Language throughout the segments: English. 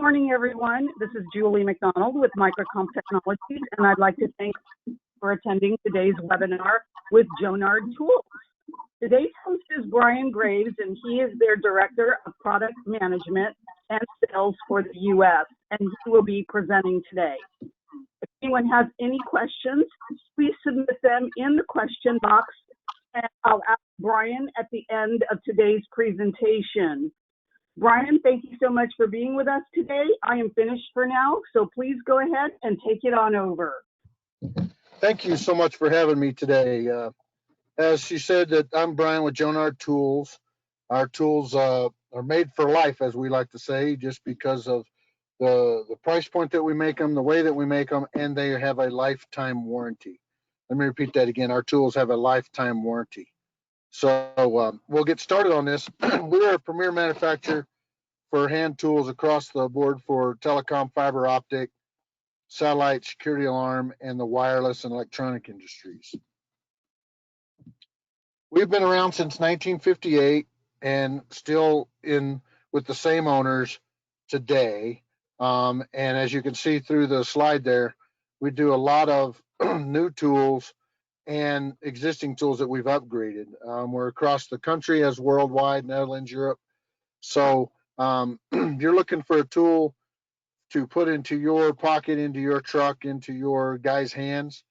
morning, everyone. This is Julie McDonald with Microcom Technologies, and I'd like to thank you for attending today's webinar with Jonard Tools. Today's host is Brian Graves, and he is their Director of Product Management and Sales for the U.S., and he will be presenting today. If anyone has any questions, please submit them in the question box, and I'll ask Brian at the end of today's presentation. Brian, thank you so much for being with us today. I am finished for now, so please go ahead and take it on over. Thank you so much for having me today. As she said, that I'm Brian with Jonard Tools. Our tools are made for life, as we like to say, just because of the price point that we make them, the way that we make them, and they have a lifetime warranty. Let me repeat that again. Our tools have a lifetime warranty. So we'll get started on this. We are a premier manufacturer for hand tools across the board for telecom, fiber optic, satellite, security alarm, and the wireless and electronic industries. We've been around since 1958 and still in with the same owners today. And as you can see through the slide there, we do a lot of new tools and existing tools that we've upgraded. We're across the country as worldwide, Netherlands, Europe. So you're looking for a tool to put into your pocket, into your truck, into your guy's hands.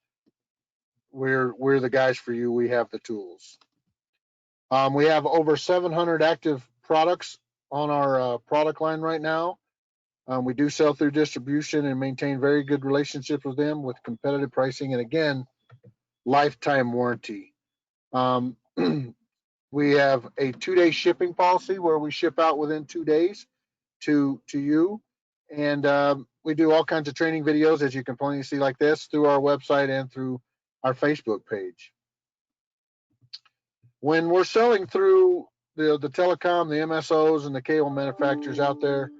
We're the guys for you. We have the tools. We have over 700 active products on our product line right now. We do sell through distribution and maintain very good relationships with them with competitive pricing. And again, lifetime warranty. We have a 2-day shipping policy where we ship out within 2 days to you. And we do all kinds of training videos, as you can plainly see like this, through our website and through our Facebook page. When we're selling through the telecom, the MSOs, and the cable manufacturers out there,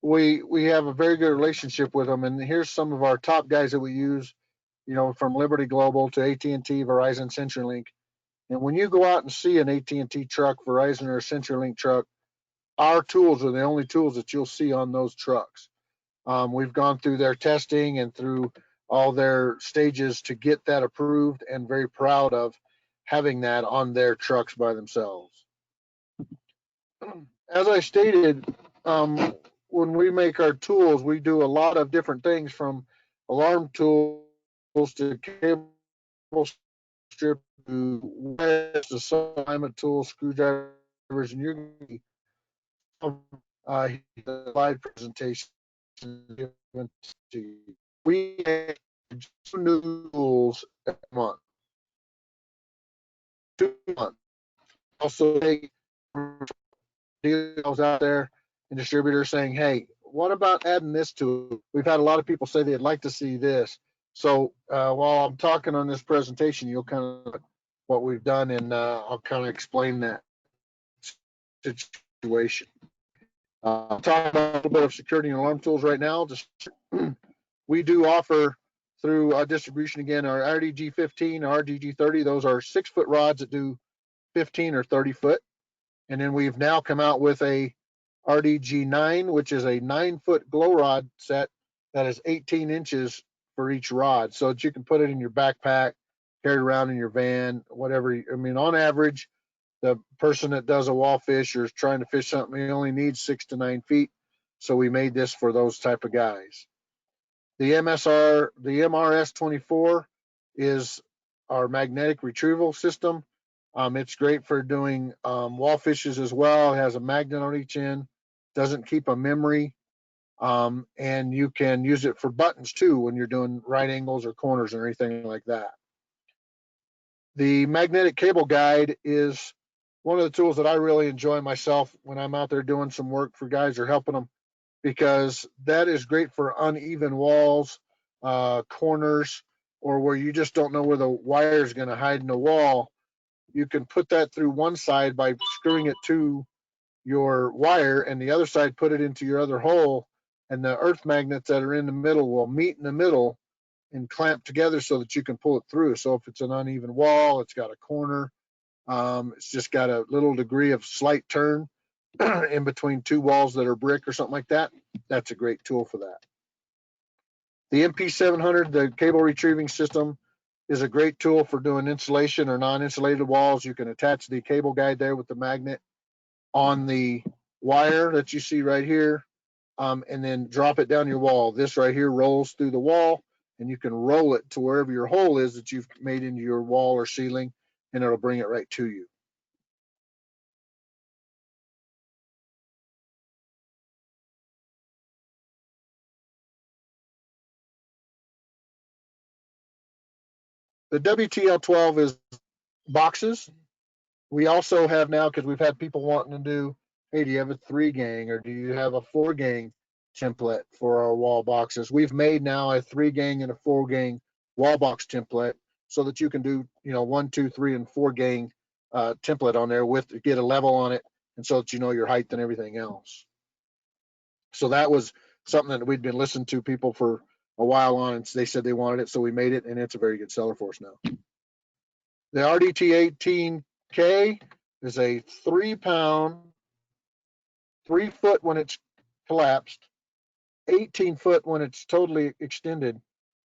we have a very good relationship with them. And here's some of our top guys that we use, you know, from Liberty Global to AT&T, Verizon, CenturyLink. And when you go out and see an AT&T truck, Verizon, or a CenturyLink truck, our tools are the only tools that you'll see on those trucks. We've gone through their testing and through all their stages to get that approved, and very proud of having that on their trucks by themselves. As I stated, when we make our tools, we do a lot of different things, from alarm tools to cable strip to wires, assignment tools, screwdrivers, and you're going to the slide presentation given to you. We have 2 new tools a month. 2 months. Also, deals out there and distributors saying, hey, what about adding this to it? We've had a lot of people say they'd like to see this. So while I'm talking on this presentation, you'll kind of what we've done, and I'll kind of explain that situation. Talk about a little bit of security and alarm tools right now. We do offer through distribution, again, our RDG-15, our RDG-30. Those are 6-foot rods that do 15 or 30 foot. And then we've now come out with a RDG-9, which is a 9-foot glow rod set that is 18 inches for each rod, so that you can put it in your backpack, carry it around in your van, whatever. I mean, on average, the person that does a wall fish or is trying to fish something, he only needs 6 to 9 feet. So we made this for those type of guys. The MRS-24 is our magnetic retrieval system. It's great for doing wall fishes as well. It has a magnet on each end, doesn't keep a memory, and you can use it for buttons too when you're doing right angles or corners or anything like that. The magnetic cable guide is one of the tools that I really enjoy myself when I'm out there doing some work for guys or helping them, because that is great for uneven walls, corners, or where you just don't know where the wire is going to hide in the wall. You can put that through one side by screwing it to your wire, and the other side put it into your other hole, and the earth magnets that are in the middle will meet in the middle and clamp together so that you can pull it through. So if it's an uneven wall, it's got a corner, it's just got a little degree of slight turn, in between two walls that are brick or something like that, that's a great tool for that. The MP700, the cable retrieving system, is a great tool for doing insulation or non-insulated walls. You can attach the cable guide there with the magnet on the wire that you see right here, and then drop it down your wall. This right here rolls through the wall, and you can roll it to wherever your hole is that you've made into your wall or ceiling, and it'll bring it right to you. The WTL12 is boxes. We also have now, because we've had people wanting to do, hey, do you have a 3-gang or do you have a 4-gang template for our wall boxes? We've made now a 3-gang and a 4-gang wall box template so that you can do, 1, 2, 3, and 4-gang template on there with get a level on it, and so that you know your height and everything else. So that was something that we'd been listening to people for a while on, and they said they wanted it, so we made it, and it's a very good seller for us now. The RDT18K is a 3-pound, 3 foot when it's collapsed, 18 foot when it's totally extended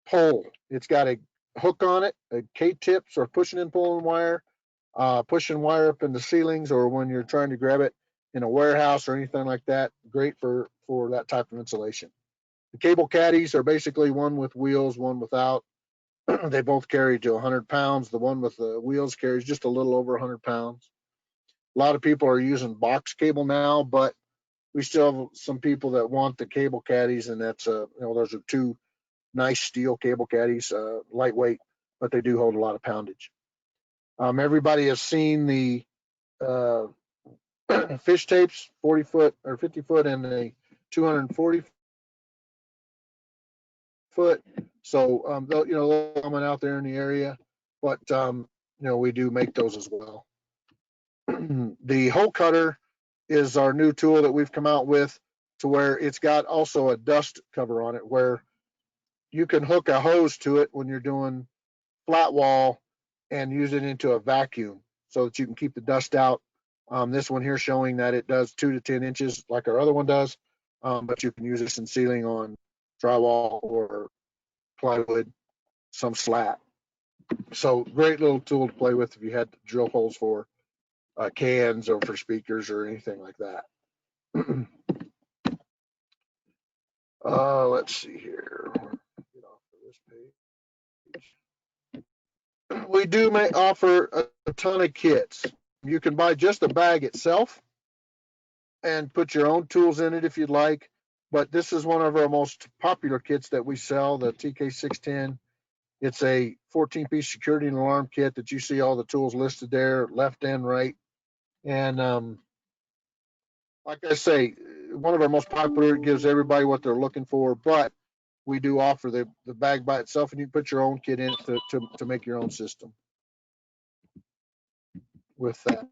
pole. It's got a hook on it, a K-tips or pushing and pulling wire, pushing wire up in the ceilings, or when you're trying to grab it in a warehouse or anything like that. Great for that type of insulation. The cable caddies are basically one with wheels, one without. They both carry to 100 pounds. The one with the wheels carries just a little over 100 pounds. A lot of people are using box cable now, but we still have some people that want the cable caddies, and that's those are 2 nice steel cable caddies, lightweight, but they do hold a lot of poundage. Everybody has seen the fish tapes, 40 foot or 50 foot, and the 240 foot. So they're coming out there in the area, but we do make those as well. The hole cutter is our new tool that we've come out with, to where it's got also a dust cover on it, where you can hook a hose to it when you're doing flat wall and use it into a vacuum so that you can keep the dust out. This one here showing that it does 2 to 10 inches like our other one does, but you can use this in sealing on drywall or plywood, some slat. So great little tool to play with if you had to drill holes for cans or for speakers or anything like that. Let's see here. Get off of this page. We do offer a ton of kits. You can buy just a bag itself and put your own tools in it if you'd like. But this is one of our most popular kits that we sell, the TK610. It's a 14-piece security and alarm kit that you see all the tools listed there, left and right. And like I say, one of our most popular. It gives everybody what they're looking for, but we do offer the bag by itself, and you can put your own kit in it to make your own system with that.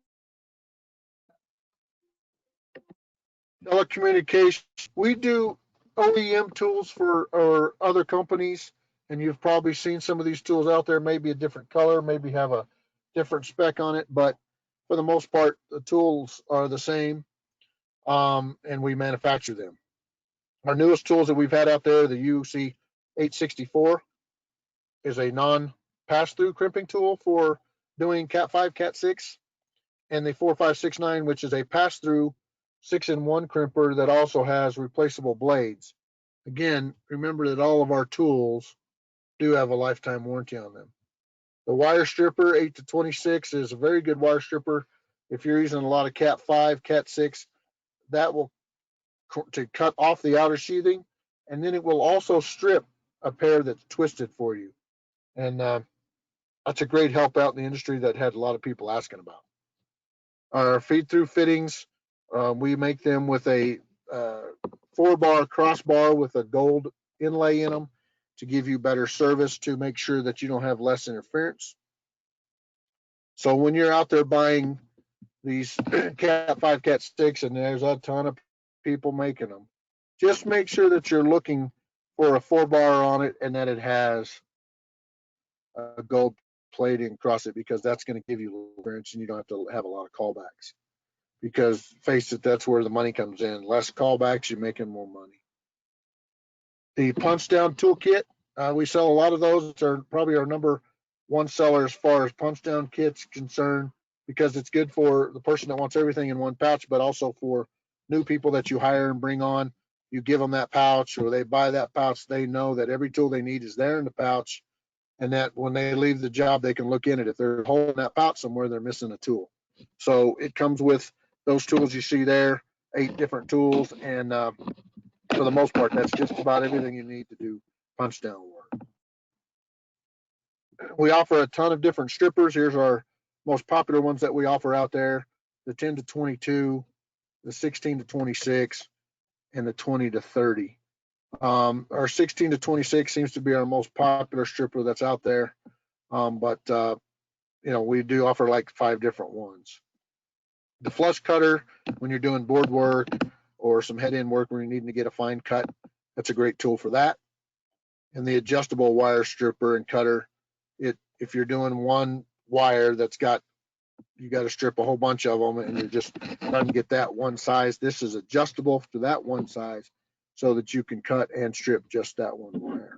Telecommunication, we do OEM tools for our other companies, and you've probably seen some of these tools out there, maybe a different color, maybe have a different spec on it, but for the most part, the tools are the same, and we manufacture them. Our newest tools that we've had out there, the UC 864, is a non-pass-through crimping tool for doing Cat 5, Cat 6, and the 4569, which is a pass-through 6-in-1 crimper that also has replaceable blades. Again, remember that all of our tools do have a lifetime warranty on them. The wire stripper 8 to 26 is a very good wire stripper. If you're using a lot of Cat 5, Cat 6, that will to cut off the outer sheathing, and then it will also strip a pair that's twisted for you. And that's a great help out in the industry that had a lot of people asking about. Our feed-through fittings, we make them with a 4-bar crossbar with a gold inlay in them to give you better service, to make sure that you don't have less interference. So when you're out there buying these Cat 5, Cat 6, and there's a ton of people making them, just make sure that you're looking for a 4-bar on it and that it has a gold plating across it, because that's going to give you interference and you don't have to have a lot of callbacks. because face it, that's where the money comes in. Less callbacks, you're making more money. The punch down toolkit, we sell a lot of those. It's probably our number one seller as far as punch down kits concerned, because it's good for the person that wants everything in one pouch, but also for new people that you hire and bring on. You give them that pouch, or they buy that pouch, they know that every tool they need is there in the pouch, and that when they leave the job, they can look in it. If they're holding that pouch somewhere, they're missing a tool. So it comes with those tools you see there, 8 different tools, and for the most part, that's just about everything you need to do punch down work. We offer a ton of different strippers. Here's our most popular ones that we offer out there: the 10 to 22, the 16 to 26, and the 20 to 30. Our 16 to 26 seems to be our most popular stripper that's out there, but we do offer like 5 different ones. The flush cutter, when you're doing board work or some head-in work where you're needing to get a fine cut, that's a great tool for that. And the adjustable wire stripper and cutter, if you're doing one wire you got to strip a whole bunch of them, and you're just trying to get that one size, this is adjustable to that one size so that you can cut and strip just that one wire.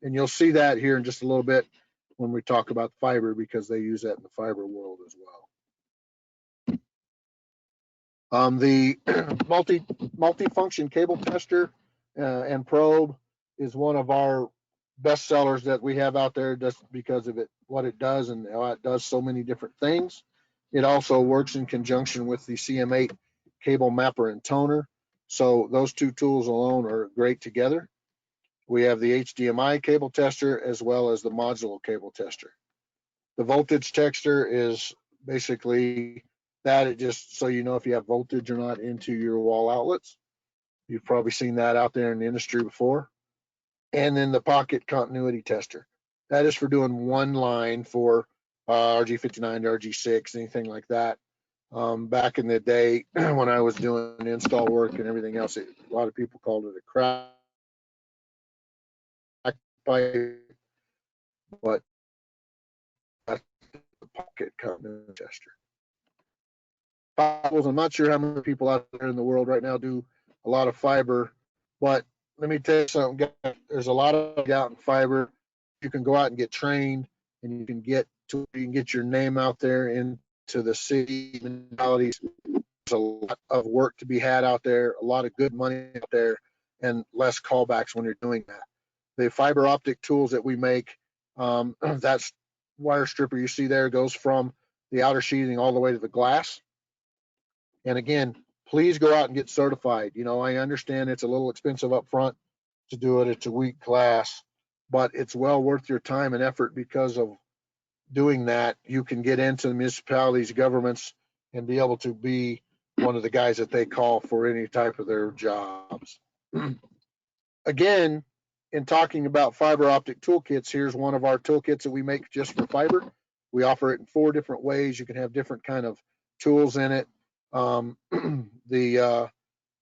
And you'll see that here in just a little bit when we talk about fiber, because they use that in the fiber world as well. The multi-function cable tester and probe is one of our best sellers that we have out there, just because of what it does and how it does so many different things. It also works in conjunction with the CM8 cable mapper and toner. So those 2 tools alone are great together. We have the HDMI cable tester as well as the modular cable tester. The voltage tester is basically that. It just so you know if you have voltage or not into your wall outlets. You've probably seen that out there in the industry before. And then the pocket continuity tester. That is for doing one line for RG59 to RG6, anything like that. Back in the day when I was doing install work and everything else, a lot of people called it a crack pipe, but that's the pocket continuity tester. I'm not sure how many people out there in the world right now do a lot of fiber, but let me tell you something. There's a lot of out in fiber. You can go out and get trained, and you can get your name out there into the city municipalities. There's a lot of work to be had out there, a lot of good money out there, and less callbacks when you're doing that. The fiber optic tools that we make, that's wire stripper you see there, goes from the outer sheathing all the way to the glass. And again, please go out and get certified. I understand it's a little expensive up front to do it. It's a week class, but it's well worth your time and effort, because of doing that, you can get into the municipalities, governments, and be able to be one of the guys that they call for any type of their jobs. Again, in talking about fiber optic toolkits, here's one of our toolkits that we make just for fiber. We offer it in 4 different ways. You can have different kind of tools in it. The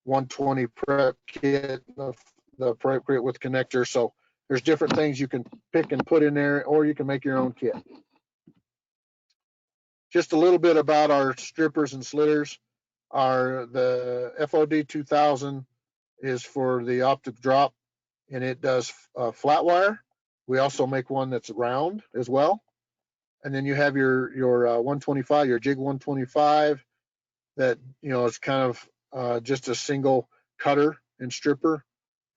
120 prep kit, the prep kit with connector. So there's different things you can pick and put in there, or you can make your own kit. Just a little bit about our strippers and slitters. The FOD 2000 is for the optic drop, and it does flat wire. We also make one that's round as well. And then you have your 125, your jig 125, that is kind of just a single cutter and stripper.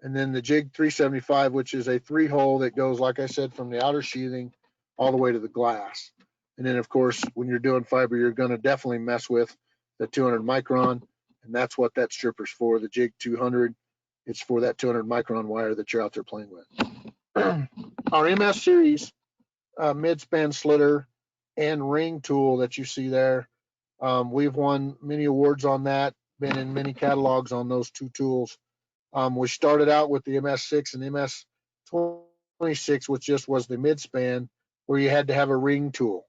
And then the jig 375, which is a 3-hole that goes, like I said, from the outer sheathing all the way to the glass. And then, of course, when you're doing fiber, you're going to definitely mess with the 200 micron, and that's what that stripper's for. The jig 200, it's for that 200 micron wire that you're out there playing with. Our MS series mid-span slitter and ring tool that you see there, we've won many awards on that, been in many catalogs on those 2 tools. We started out with the MS6 and MS26, which just was the mid-span, where you had to have a ring tool.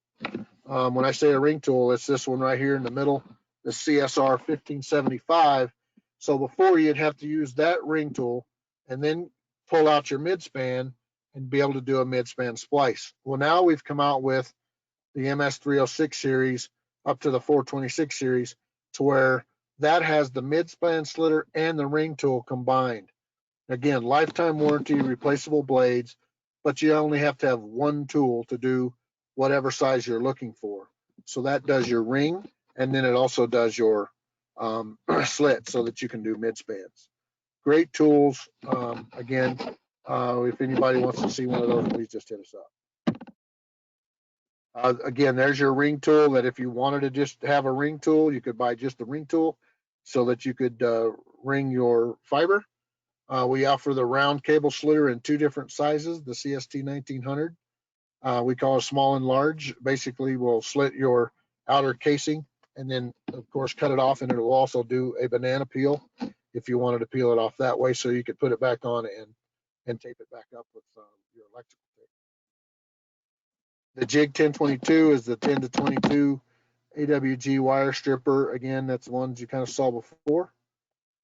When I say a ring tool, it's this one right here in the middle, the CSR 1575. So before, you'd have to use that ring tool and then pull out your mid-span and be able to do a mid-span splice. Well, now we've come out with the MS306 series up to the 426 series, to where that has the mid-span slitter and the ring tool combined. Again, lifetime warranty, replaceable blades, but you only have to have one tool to do whatever size you're looking for. So that does your ring, and then it also does your slit so that you can do mid-spans. Great tools. Again, if anybody wants to see one of those, please just hit us up. Again, there's your ring tool that if you wanted to just have a ring tool, you could buy just the ring tool so that you could ring your fiber. We offer the round cable slitter in two different sizes, the CST 1900. We call it small and large. Basically, we'll slit your outer casing and then, of course, cut it off, and it will also do a banana peel if you wanted to peel it off that way, so you could put it back on and tape it back up with your electrical tape. The Jig 1022 is the 10 to 22 AWG wire stripper. Again, that's the ones you kind of saw before.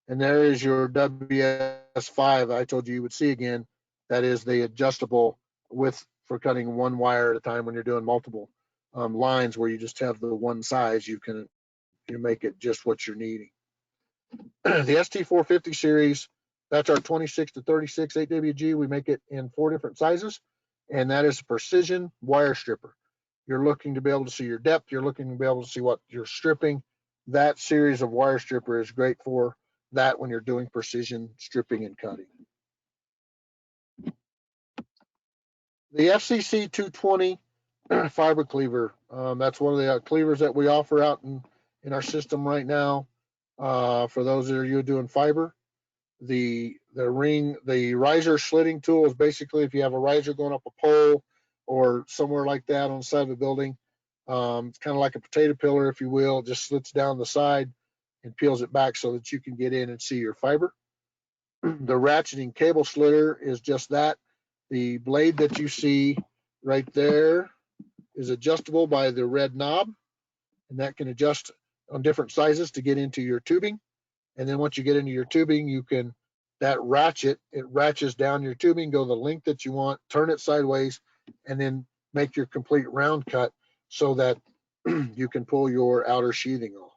And there is your WS5 I told you would see again. That is the adjustable width for cutting one wire at a time when you're doing multiple lines where you just have the one size. You make it just what you're needing. The ST450 series, that's our 26 to 36 AWG. We make it in 4 different sizes, and that is a precision wire stripper. You're looking to be able to see your depth. You're looking to be able to see what you're stripping. That series of wire stripper is great for that when you're doing precision stripping and cutting. The FCC 220 fiber cleaver, that's one of the cleavers that we offer out in our system right now. For those of you doing fiber, the riser slitting tool is basically if you have a riser going up a pole or somewhere like that on the side of a building. It's kind of like a potato peeler, if you will. It just slits down the side and peels it back so that you can get in and see your fiber. The ratcheting cable slitter is just that. The blade that you see right there is adjustable by the red knob, and that can adjust on different sizes to get into your tubing. And then once you get into your tubing, that ratchet, it ratchets down your tubing, go the length that you want, turn it sideways, and then make your complete round cut so that you can pull your outer sheathing off.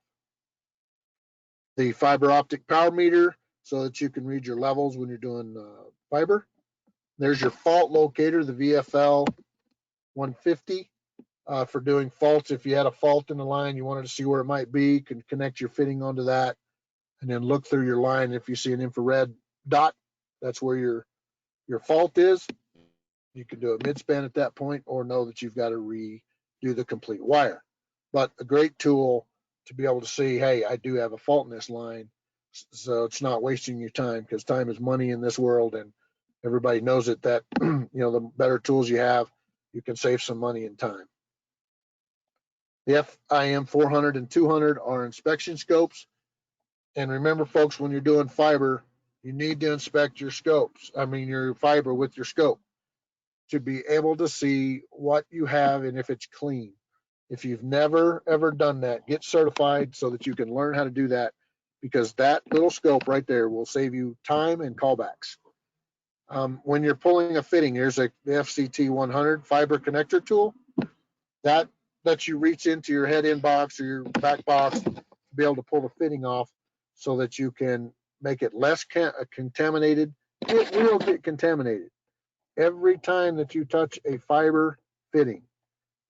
The fiber optic power meter so that you can read your levels when you're doing fiber. There's your fault locator, the VFL 150 for doing faults. If you had a fault in the line, you wanted to see where it might be, you can connect your fitting onto that and then look through your line. If you see an infrared dot, that's where your fault is. You can do a mid-span at that point or know that you've got to redo the complete wire. But a great tool to be able to see, hey, I do have a fault in this line, so it's not wasting your time, because time is money in this world, and everybody knows it, that the better tools you have, you can save some money and time. The FIM 400 and 200 are inspection scopes. And remember, folks, when you're doing fiber, you need to inspect your your fiber with your scope to be able to see what you have and if it's clean. If you've never, ever done that, get certified so that you can learn how to do that, because that little scope right there will save you time and callbacks. When you're pulling a fitting, here's the FCT 100 fiber connector tool. That lets you reach into your head end box or your back box to be able to pull the fitting off so that you can make it less contaminated. It will get contaminated every time that you touch a fiber fitting,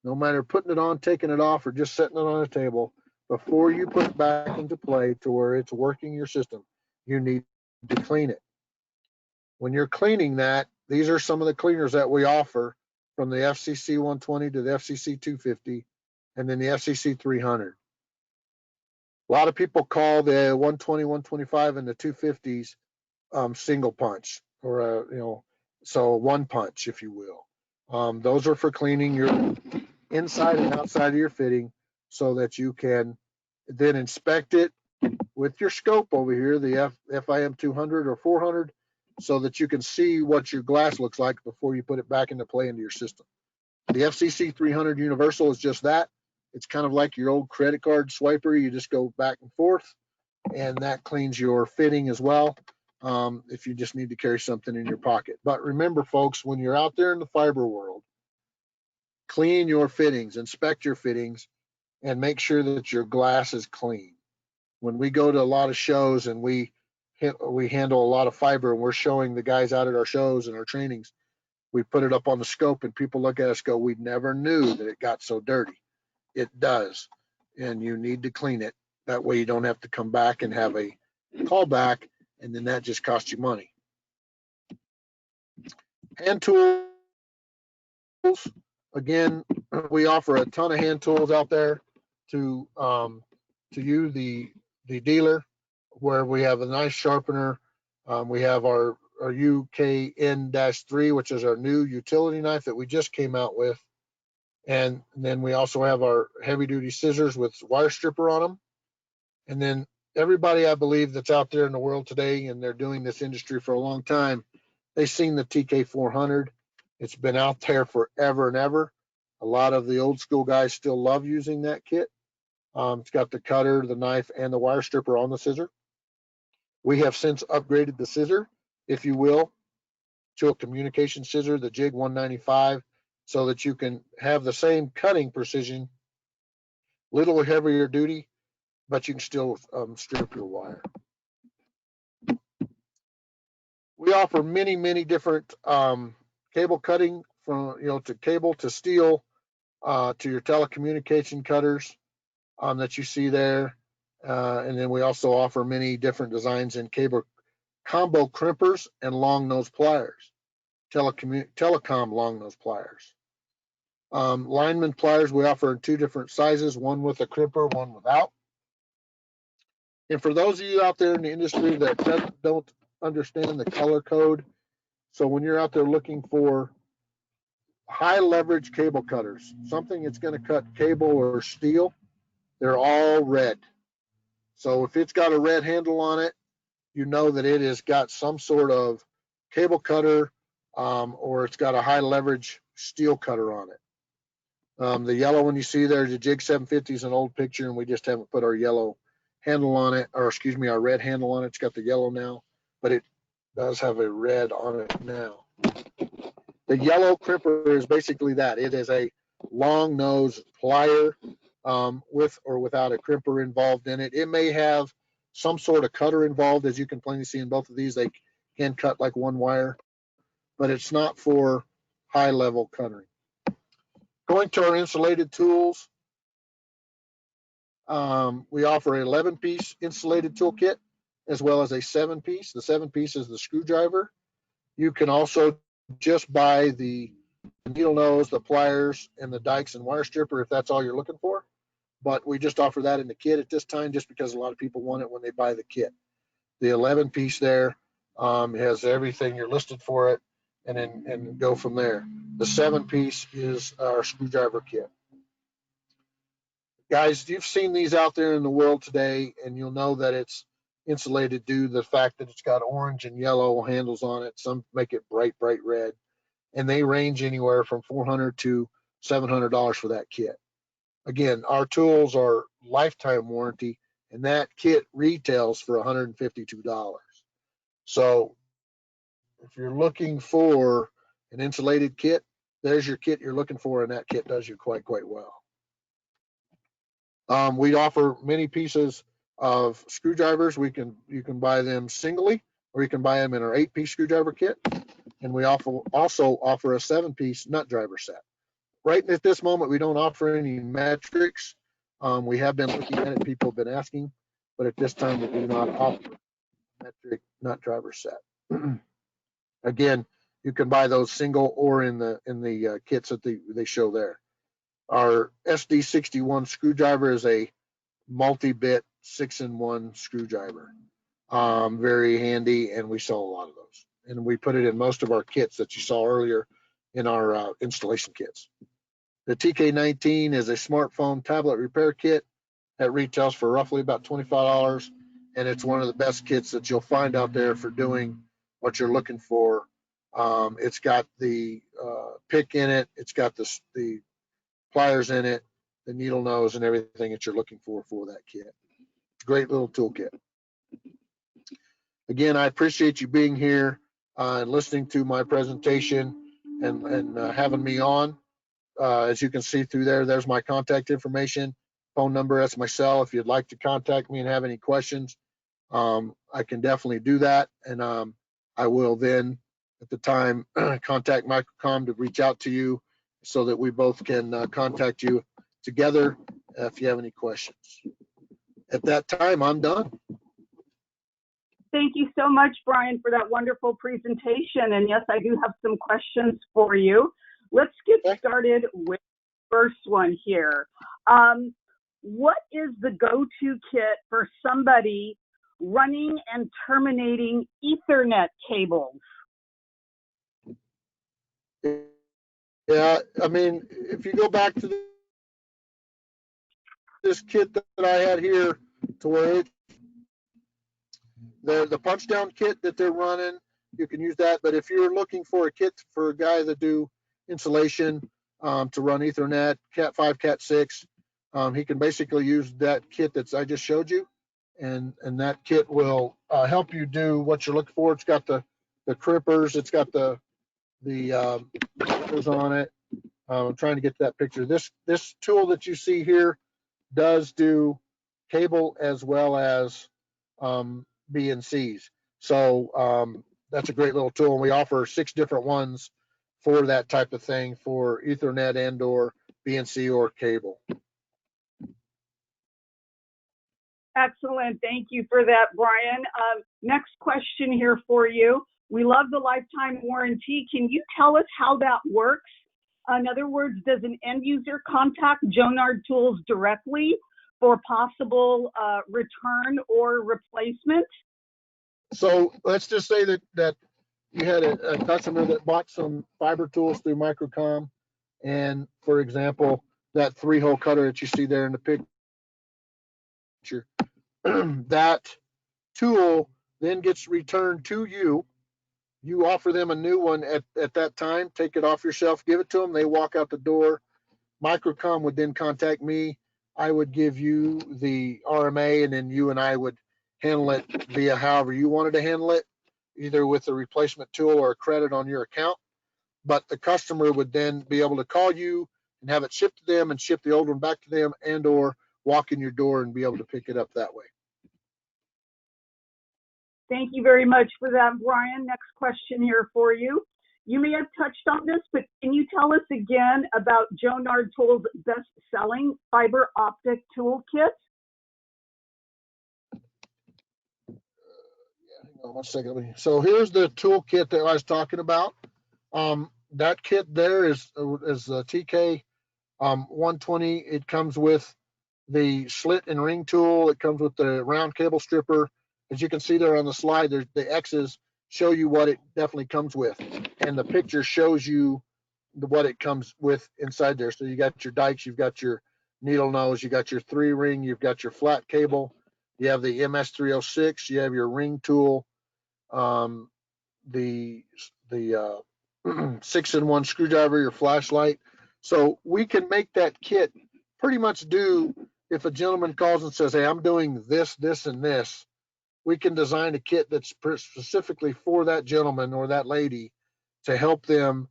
no matter putting it on, taking it off, or just setting it on a table. Before you put it back into play to where it's working your system, you need to clean it. When you're cleaning that, these are some of the cleaners that we offer, from the FCC 120 to the FCC 250, and then the FCC 300. A lot of people call the 120, 125, and the 250s single punch, or so one punch, if you will. Those are for cleaning your inside and outside of your fitting, so that you can then inspect it with your scope over here, the FIM 200 or 400, so that you can see what your glass looks like before you put it back into play into your system. The FCC 300 universal is just that. It's kind of like your old credit card swiper. You just go back and forth, and that cleans your fitting as well, if you just need to carry something in your pocket. But remember, folks, when you're out there in the fiber world, clean your fittings, inspect your fittings, and make sure that your glass is clean. When we go to a lot of shows and we handle a lot of fiber and we're showing the guys out at our shows and our trainings, we put it up on the scope and people look at us go, we never knew that it got so dirty. It does. And you need to clean it. That way you don't have to come back and have a callback, and then that just costs you money. Hand tools. Again, we offer a ton of hand tools out there to you, the dealer, where we have a nice sharpener. We have our UKN-3, which is our new utility knife that we just came out with. And then we also have our heavy duty scissors with wire stripper on them. And then everybody, I believe, that's out there in the world today, and they're doing this industry for a long time, they've seen the TK400. It's been out there forever and ever. A lot of the old school guys still love using that kit. It's got the cutter, the knife, and the wire stripper on the scissor. We have since upgraded the scissor, if you will, to a communication scissor, the Jig 195, so that you can have the same cutting precision, little heavier duty, but you can still strip your wire. We offer many different cable cutting, from to cable to steel, to your telecommunication cutters that you see there, and then we also offer many different designs in cable combo crimpers and long nose pliers, telecom long nose pliers. Lineman pliers we offer in two different sizes, one with a crimper, one without. And for those of you out there in the industry that don't understand the color code, so when you're out there looking for high leverage cable cutters, something that's going to cut cable or steel, they're all red. So if it's got a red handle on it, you know that it has got some sort of cable cutter, or it's got a high leverage steel cutter on it. The yellow one you see there, the Jig 750 is an old picture, and we just haven't put our yellow handle on it, or excuse me, our red handle on it. It's got the yellow now, but it does have a red on it now. The yellow crimper is basically that. It is a long nose plier with or without a crimper involved in it. It may have some sort of cutter involved, as you can plainly see in both of these. They can cut like one wire, but it's not for high level cutting. Going to our insulated tools, we offer an 11-piece insulated toolkit as well as a 7-piece. The 7-piece is the screwdriver. You can also just buy the needle nose, the pliers, and the dikes and wire stripper if that's all you're looking for. But we just offer that in the kit at this time just because a lot of people want it when they buy the kit. The 11-piece there has everything you're listed for it, and go from there. The 7-piece is our screwdriver kit. Guys, you've seen these out there in the world today, and you'll know that it's insulated due to the fact that it's got orange and yellow handles on it. Some make it bright red, and they range anywhere from $400 to $700 for that kit. Again, our tools are lifetime warranty, and that kit retails for $152. So if you're looking for an insulated kit, there's your kit you're looking for, and that kit does you quite well. We offer many pieces of screwdrivers. You can buy them singly, or you can buy them in our 8-piece screwdriver kit. And we also offer a 7-piece nut driver set. Right at this moment, we don't offer any metrics. We have been looking at it. People have been asking, but at this time, we do not offer a metric nut driver set. Again, you can buy those single or in the kits that they show there. Our SD61 screwdriver is a multi-bit 6-in-1 screwdriver. Very handy, and we sell a lot of those. And we put it in most of our kits that you saw earlier in our installation kits. The TK19 is a smartphone tablet repair kit that retails for roughly about $25, and it's one of the best kits that you'll find out there for doing what you're looking for. It's got the pick in it. It's got the pliers in it, the needle nose, and everything that you're looking for that kit. Great little toolkit. Again, I appreciate you being here and listening to my presentation and having me on. As you can see through there's my contact information. phone number. That's my cell. If you'd like to contact me and have any questions, I can definitely do that. And I will then, at the time, contact Microcom to reach out to you so that we both can contact you together if you have any questions. At that time, I'm done. Thank you so much, Brian, for that wonderful presentation. And yes, I do have some questions for you. Let's get started with the first one here. What is the go-to kit for somebody running and terminating Ethernet cables? Yeah, I mean, if you go back to this kit that I had here, to where the punch down kit that they're running, you can use that. But if you're looking for a kit for a guy that do insulation to run Ethernet, Cat 5, Cat 6, he can basically use that kit that I just showed you, and that kit will help you do what you're looking for. It's got the crimpers, it's got the crimpers on it. I'm trying to get to that picture. This tool that you see here does do cable as well as BNCs. So that's a great little tool, and we offer 6 different ones for that type of thing, for Ethernet and or BNC or cable. Excellent. Thank you for that, Brian. Next question here for you. We love the lifetime warranty. Can you tell us how that works? In other words, does an end user contact Jonard Tools directly for possible return or replacement? So let's just say that you had a customer that bought some fiber tools through Microcom, and for example, that 3-hole cutter that you see there in the picture, that tool then gets returned to you. You offer them a new one at that time, take it off your shelf, give it to them, they walk out the door. Microcom would then contact me. I would give you the RMA, and then you and I would handle it via however you wanted to handle it, either with a replacement tool or a credit on your account. But the customer would then be able to call you and have it shipped to them and ship the old one back to them, and or walk in your door and be able to pick it up that way. Thank you very much for that, Brian. Next question here for you. You may have touched on this, but can you tell us again about Jonard Tools' best-selling fiber optic toolkit? Hang on 1 second. So here's the toolkit that I was talking about. That kit there is the TK 120. It comes with the slit and ring tool. It comes with the round cable stripper. As you can see there on the slide, the X's show you what it definitely comes with, and the picture shows you what it comes with inside there. So you got your dikes, you've got your needle nose, you got your 3-ring, you've got your flat cable, you have the MS306, you have your ring tool, the 6-in-1 screwdriver, your flashlight. So we can make that kit pretty much do, if a gentleman calls and says, hey, I'm doing this, this, and this, we can design a kit that's specifically for that gentleman or that lady to help them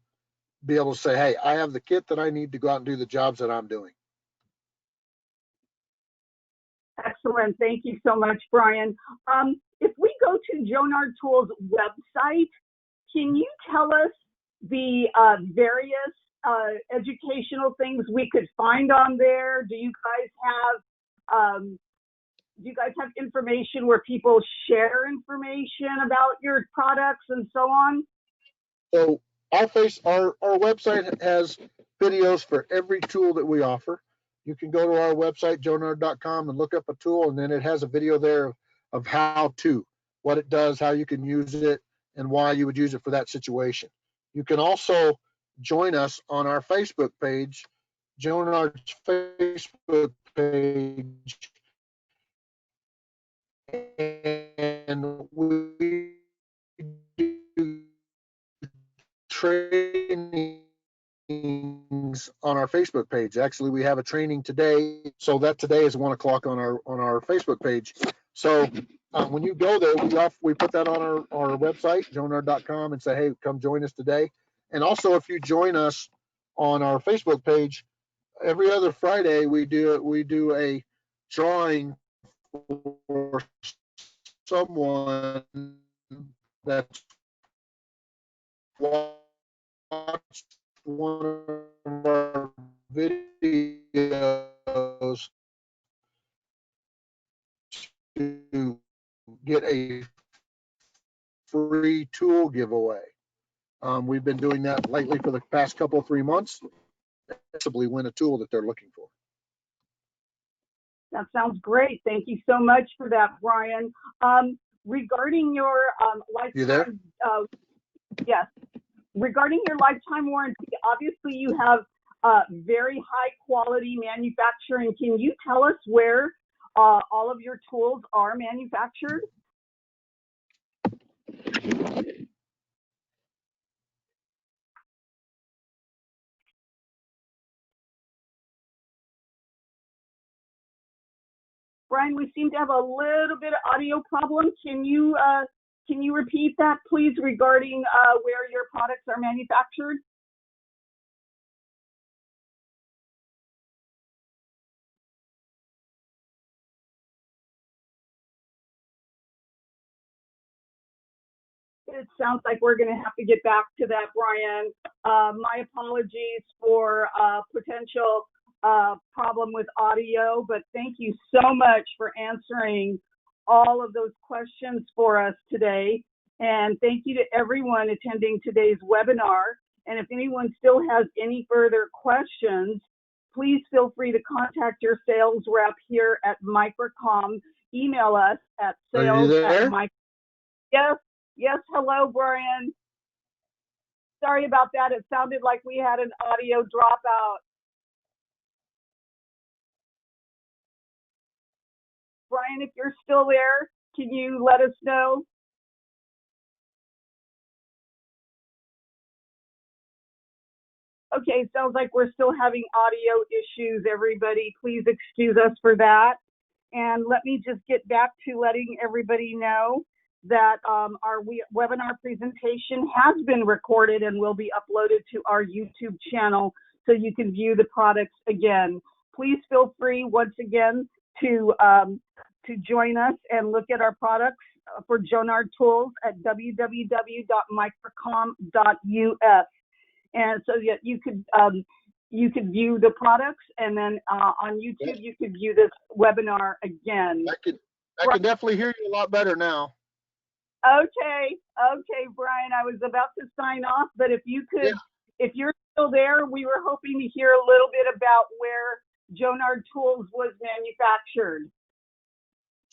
be able to say, hey, I have the kit that I need to go out and do the jobs that I'm doing. Excellent. Thank you so much, Brian. If we go to Jonard Tools' website, can you tell us the various educational things we could find on there? Do you guys have information where people share information about your products and so on? So our website has videos for every tool that we offer. You can go to our website, jonard.com, and look up a tool, and then it has a video there of how to, what it does, how you can use it, and why you would use it for that situation. You can also join us on our Facebook page, Jonard's Facebook page, and we do trainings on our Facebook page. Actually, we have a training today, so that today is 1 o'clock on our Facebook page. So when you go there, we put that on our website, jonard.com, and say, hey, come join us today. And also, if you join us on our Facebook page, every other Friday we do a drawing for someone that's watched one of our videos to get a free tool giveaway. We've been doing that lately for the past couple, 3 months, possibly win a tool that they're looking for. That sounds great. Thank you so much for that, Brian. Regarding your You there? lifetime, yes, regarding your lifetime warranty, obviously you have very high quality manufacturing. Can you tell us where all of your tools are manufactured? Brian, we seem to have a little bit of audio problem. Can you repeat that, please, regarding where your products are manufactured? It sounds like we're going to have to get back to that, Brian. My apologies for potential problem with audio, but thank you so much for answering all of those questions for us today. And thank you to everyone attending today's webinar. And if anyone still has any further questions, please feel free to contact your sales rep here at Microcom. Email us at sales@microcom. Yes, yes, hello, Brian. Sorry about that. It sounded like we had an audio dropout. Brian, if you're still there, can you let us know? Okay, sounds like we're still having audio issues, everybody. Please excuse us for that. And let me just get back to letting everybody know that our webinar presentation has been recorded and will be uploaded to our YouTube channel so you can view the products again. Please feel free once again to join us and look at our products for Jonard Tools at www.microcom.us. And so that you could view the products, and then on YouTube you could view this webinar again. I can definitely hear you a lot better now. Okay, Brian, I was about to sign off, but if you could, if you're still there, we were hoping to hear a little bit about where Jonard Tools was manufactured.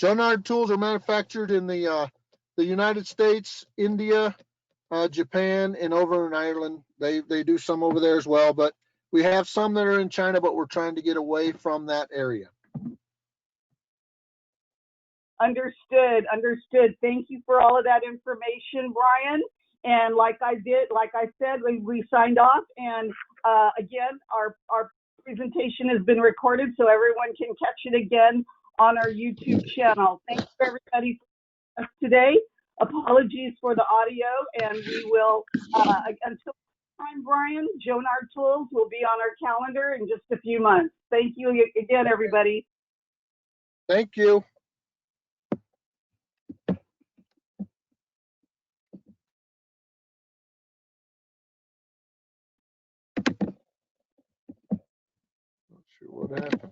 Jonard tools are manufactured in the United States, India, Japan, and over in Ireland. They do some over there as well, but we have some that are in China, but we're trying to get away from that area. Understood. Thank you for all of that information, Brian. And like I said, we signed off, and again, our presentation has been recorded, so everyone can catch it again on our YouTube channel. Thanks for everybody for us today. Apologies for the audio, and we will, until time, Brian, Jonard Tools will be on our calendar in just a few months. Thank you again, everybody. Thank you. Not sure what happened.